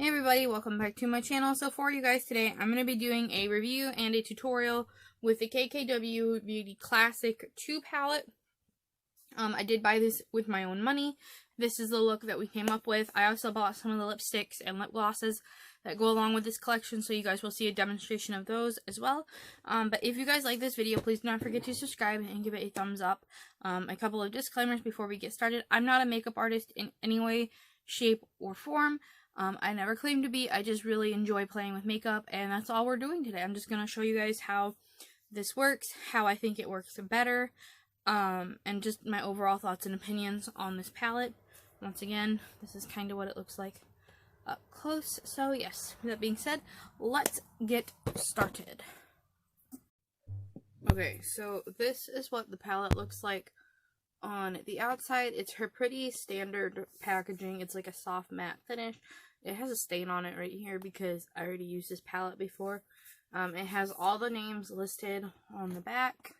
Hey everybody, welcome back to my channel. So for you guys today, I'm going to be doing a review and a tutorial with the KKW Beauty Classic 2 palette. I did buy this with my own money. This is the look that we came up with. I also bought some of the lipsticks and lip glosses that go along with this collection, so you guys will see a demonstration of those as well. But if you guys like this video, please do not forget to subscribe and give it a thumbs up. A couple of disclaimers before we get started. I'm not a makeup artist in any way, shape, or form. I never claim to be. I just really enjoy playing with makeup, and that's all we're doing today. I'm just going to show you guys how this works, how I think it works better, and just my overall thoughts and opinions on this palette. Once again, this is kind of what it looks like up close. So yes, with that being said, let's get started. Okay, so this is what the palette looks like on the outside. It's her pretty standard packaging. It's like a soft matte finish. It has a stain on it right here because I already used this palette before. It has all the names listed on the back.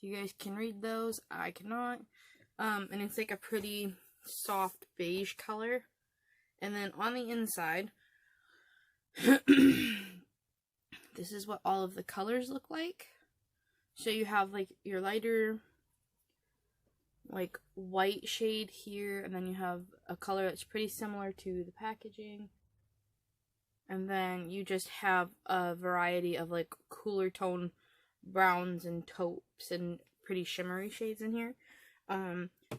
You guys can read those. I cannot. And it's like a pretty soft beige color. And then on the inside, this is what all of the colors look like. So you have like your lighter, like white shade here, and then you have a color that's pretty similar to the packaging, and then you just have a variety of like cooler tone browns and taupes and pretty shimmery shades in here.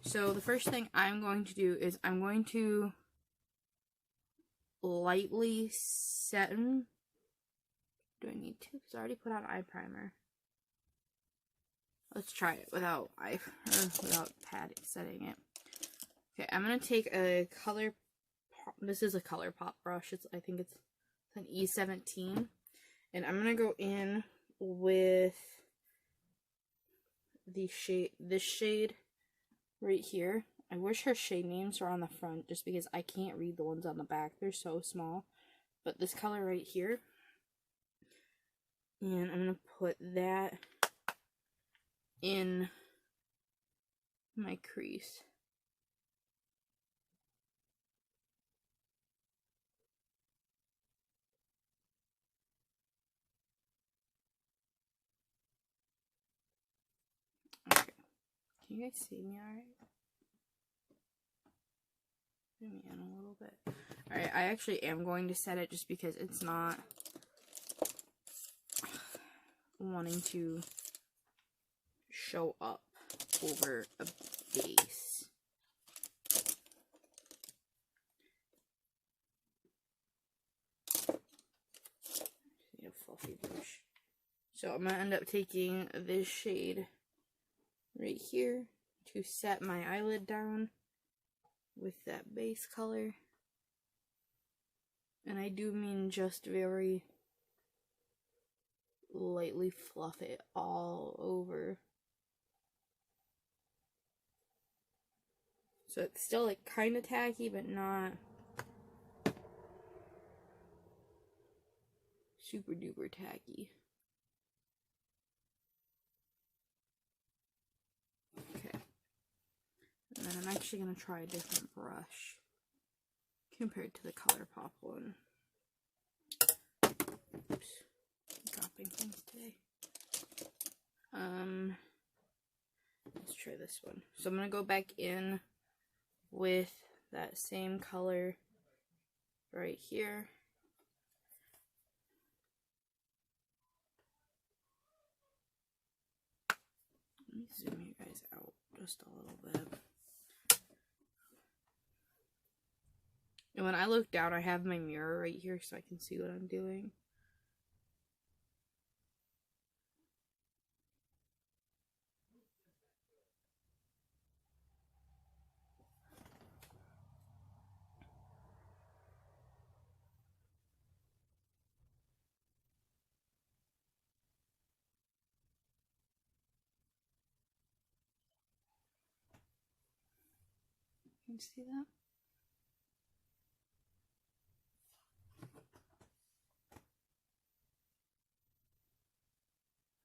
So the first thing I'm going to do is I'm going to lightly set in. Do I need to? Because I already put on eye primer. Let's try it without setting it. Okay, I'm gonna take a color. This is a color pop brush. I think it's an E17, and I'm gonna go in with this shade right here. I wish her shade names were on the front, just because I can't read the ones on the back. They're so small. But this color right here, and I'm gonna put that in my crease. Okay. Can you guys see me alright? Zoom me in a little bit. Alright, I actually am going to set it just because it's not wanting to show up over a base. Need a fluffy brush. So I'm gonna end up taking this shade right here to set my eyelid down with that base color. And I do mean just very lightly fluff it all over. So it's still like kind of tacky, but not super duper tacky. Okay. And then I'm actually going to try a different brush compared to the ColourPop one. Oops. Dropping things today. Let's try this one. So I'm going to go back in with that same color right here. Let me zoom you guys out just a little bit. And when I look down, I have my mirror right here so I can see what I'm doing. Can you see that?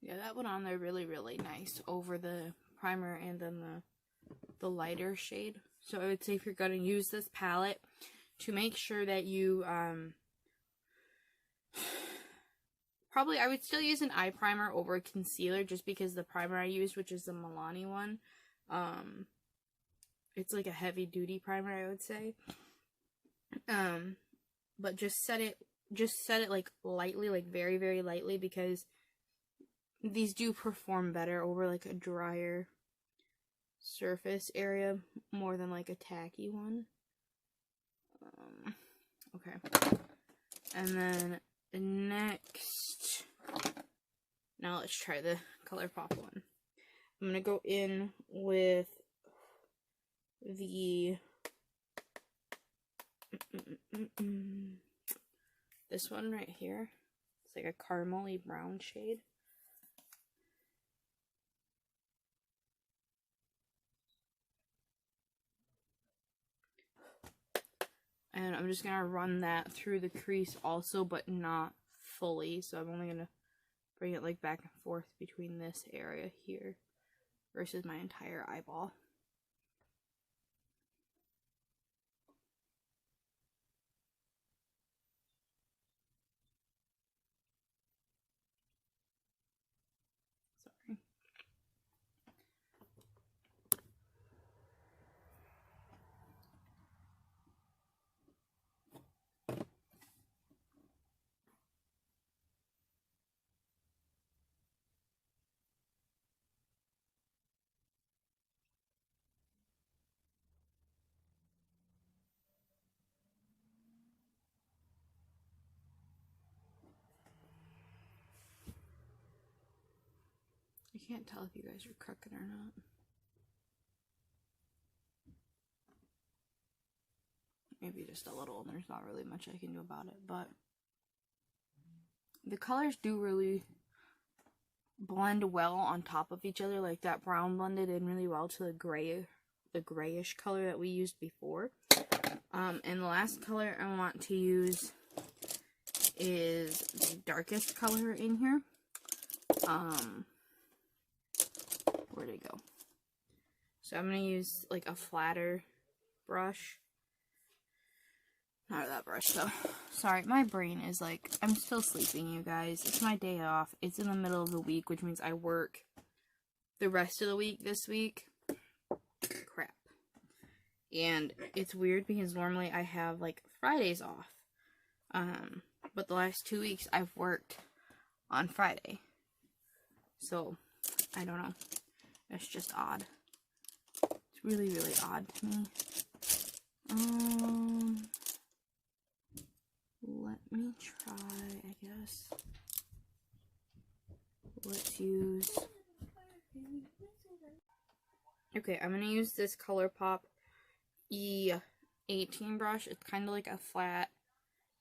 Yeah, that went on there really, really nice over the primer and then the lighter shade. So I would say if you're going to use this palette to make sure that you, probably, I would still use an eye primer over a concealer just because the primer I used, which is the Milani one, it's like a heavy duty primer, I would say. But just set it like lightly, like very, very lightly, because these do perform better over like a drier surface area more than like a tacky one. Okay. And then next, now let's try the ColourPop one. I'm gonna go in with the this one right here. It's like a caramely brown shade. And I'm just gonna run that through the crease also, but not fully. So I'm only gonna bring it like back and forth between this area here versus my entire eyeball. Sorry. I can't tell if you guys are crooked or not. Maybe just a little, and there's not really much I can do about it, but the colors do really blend well on top of each other. Like that brown blended in really well to the grayish color that we used before. And the last color I want to use is the darkest color in here. Where'd it go? So I'm gonna use like a flatter brush. Not that brush though. Sorry, my brain is like, I'm still sleeping, you guys. It's my day off. It's in the middle of the week, which means I work the rest of the week this week. Crap. And it's weird because normally I have like Fridays off. But the last 2 weeks I've worked on Friday. So, I don't know. It's just odd. It's really, really odd to me. Let me try, I guess. Let's use... Okay, I'm going to use this ColourPop E18 brush. It's kind of like a flat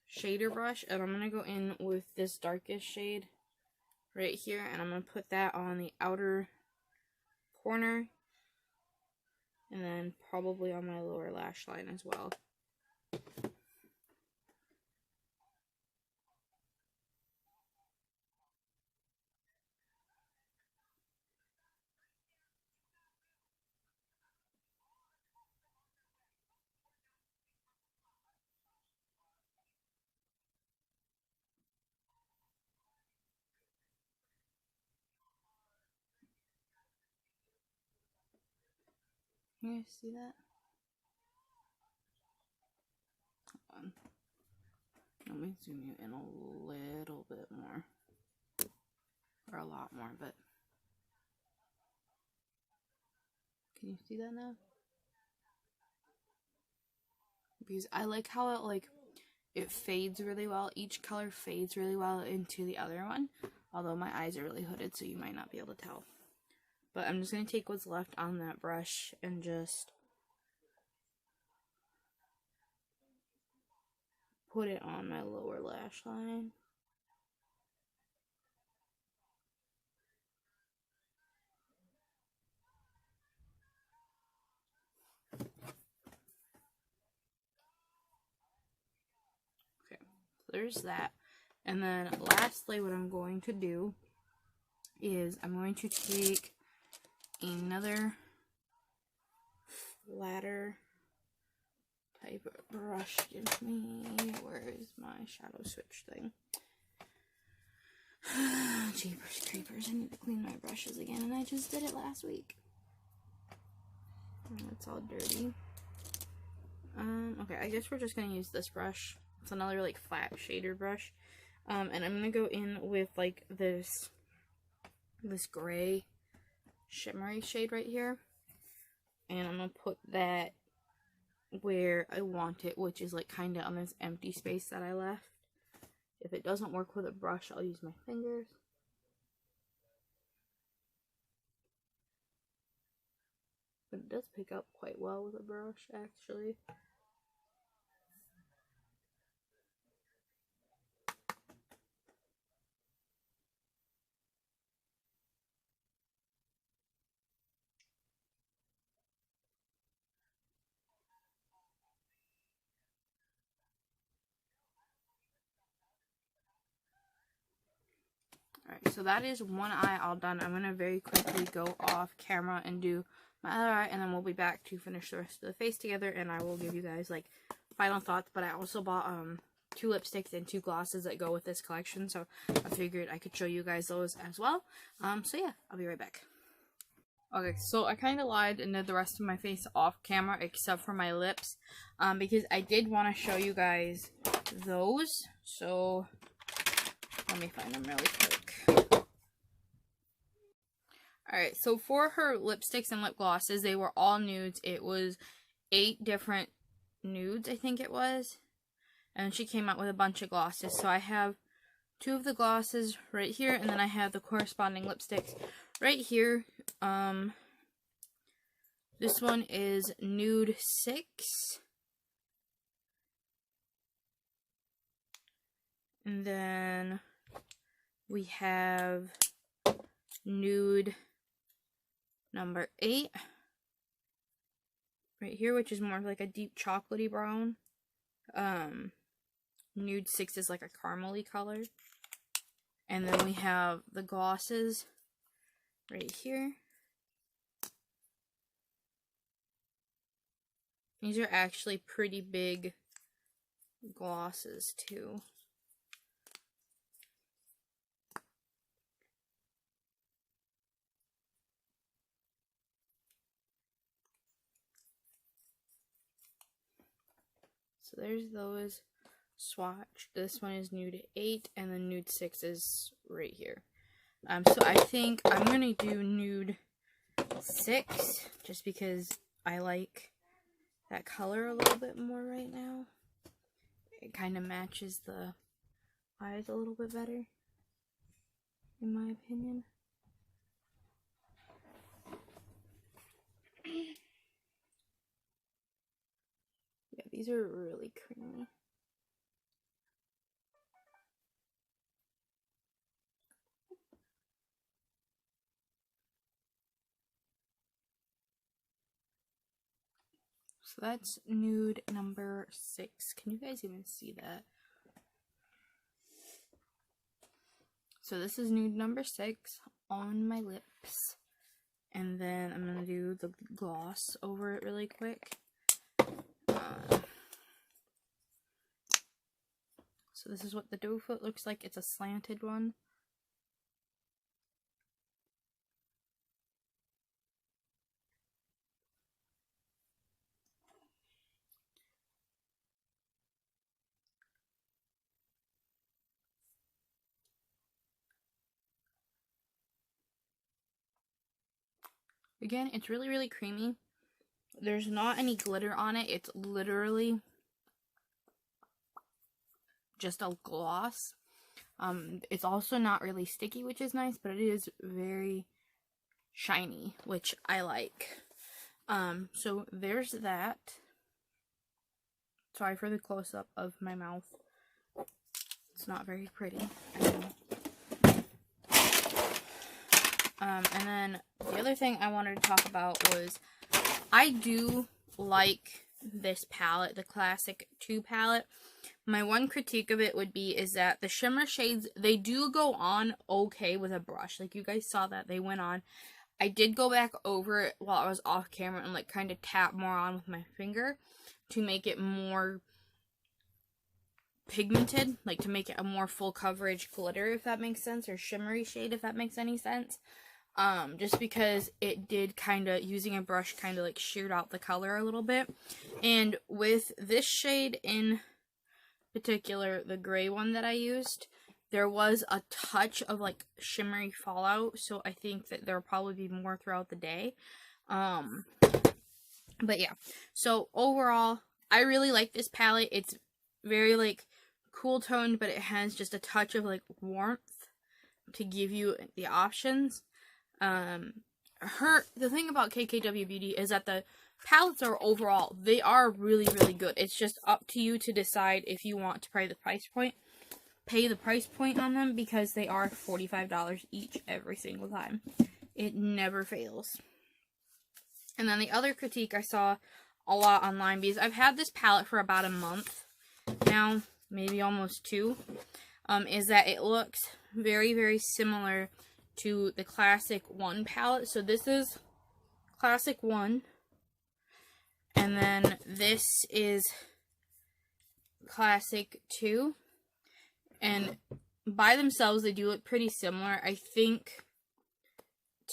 shader brush. And I'm going to go in with this darkest shade right here. And I'm going to put that on the outer corner. And then probably on my lower lash line as well. You guys see that? Hold on. Let me zoom you in a little bit more. Or a lot more, but... Can you see that now? Because I like how it fades really well. Each color fades really well into the other one. Although my eyes are really hooded, so you might not be able to tell. But I'm just going to take what's left on that brush and just put it on my lower lash line. Okay, so there's that. And then lastly, what I'm going to do is I'm going to take another flatter type of brush gives me. Where is my shadow switch thing? Jeepers creepers, I need to clean my brushes again, and I just did it last week. It's all dirty. Okay, I guess we're just gonna use this brush. It's another like flat shader brush. And I'm gonna go in with like this gray shimmery shade right here. And I'm gonna put that where I want it, which is like kind of on this empty space that I left. If it doesn't work with a brush, I'll use my fingers. But it does pick up quite well with a brush, actually. Alright, so that is one eye all done. I'm going to very quickly go off camera and do my other eye, and then we'll be back to finish the rest of the face together, and I will give you guys, like, final thoughts. But I also bought, 2 lipsticks and 2 glosses that go with this collection, so I figured I could show you guys those as well. So yeah, I'll be right back. Okay, so I kind of lied and did the rest of my face off camera, except for my lips, because I did want to show you guys those, so let me find them really quick. Alright, so for her lipsticks and lip glosses, they were all nudes. It was 8 different nudes, I think it was. And she came out with a bunch of glosses. So I have 2 of the glosses right here, and then I have the corresponding lipsticks right here. This one is Nude 6. And then we have Nude number 8 right here, which is more of like a deep chocolatey brown. Nude 6 is like a caramely color. And then we have the glosses right here. These are actually pretty big glosses too. So there's those. Swatch. This one is Nude 8, and then Nude 6 is right here. So I think I'm gonna do Nude 6, just because I like that color a little bit more right now. It kind of matches the eyes a little bit better, in my opinion. Yeah, these are really creamy. So that's Nude number 6. Can you guys even see that? So this is Nude number 6 on my lips. And then I'm going to do the gloss over it really quick. So this is what the doe foot looks like. It's a slanted one. Again, it's really, really creamy. There's not any glitter on it. It's literally just a gloss. It's also not really sticky, which is nice, but it is very shiny, which I like. So there's that. Sorry for the close-up of my mouth. It's not very pretty. And then the other thing I wanted to talk about was I do like this palette, the Classic 2 palette. My one critique of it would be is that the shimmer shades, they do go on okay with a brush. Like you guys saw that they went on. I did go back over it while I was off camera and like kind of tap more on with my finger to make it more pigmented, like to make it a more full coverage glitter, if that makes sense, or shimmery shade, if that makes any sense. Just because it did kind of, using a brush, kind of like sheared out the color a little bit. And with this shade in particular, the gray one that I used, there was a touch of like shimmery fallout, so I think that there will probably be more throughout the day. But yeah, so overall, I really like this palette. It's very like cool toned, but it has just a touch of like warmth to give you the options. The thing about KKW Beauty is that the palettes are overall, they are really, really good. It's just up to you to decide if you want to pay the price point on them, because they are $45 each every single time. It never fails. And then the other critique I saw a lot online, because I've had this palette for about a month now, maybe almost 2, is that it looks very, very similar to the Classic 1 palette. So this is Classic 1, and then this is Classic 2, and by themselves they do look pretty similar. I think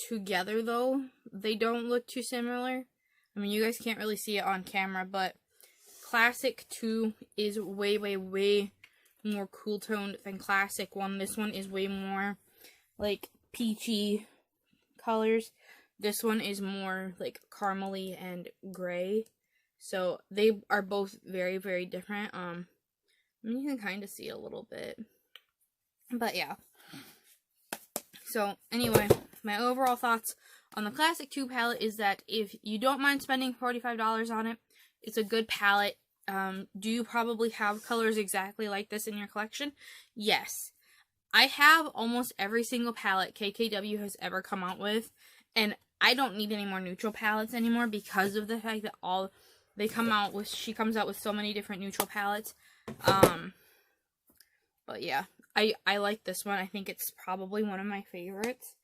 together though, they don't look too similar. I mean, you guys can't really see it on camera, but Classic 2 is way, way, way more cool toned than Classic 1. This one is way more like peachy colors. This one is more like caramely and gray. So they are both very, very different. You can kind of see a little bit. But yeah. So anyway, my overall thoughts on the Classic 2 palette is that if you don't mind spending $45 on it, it's a good palette. Do you probably have colors exactly like this in your collection? Yes. I have almost every single palette KKW has ever come out with, and I don't need any more neutral palettes anymore because of the fact that she comes out with so many different neutral palettes. But yeah, I like this one. I think it's probably one of my favorites.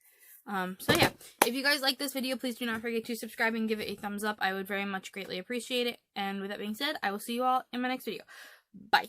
So yeah, if you guys like this video, please do not forget to subscribe and give it a thumbs up. I would very much greatly appreciate it. And with that being said, I will see you all in my next video. Bye.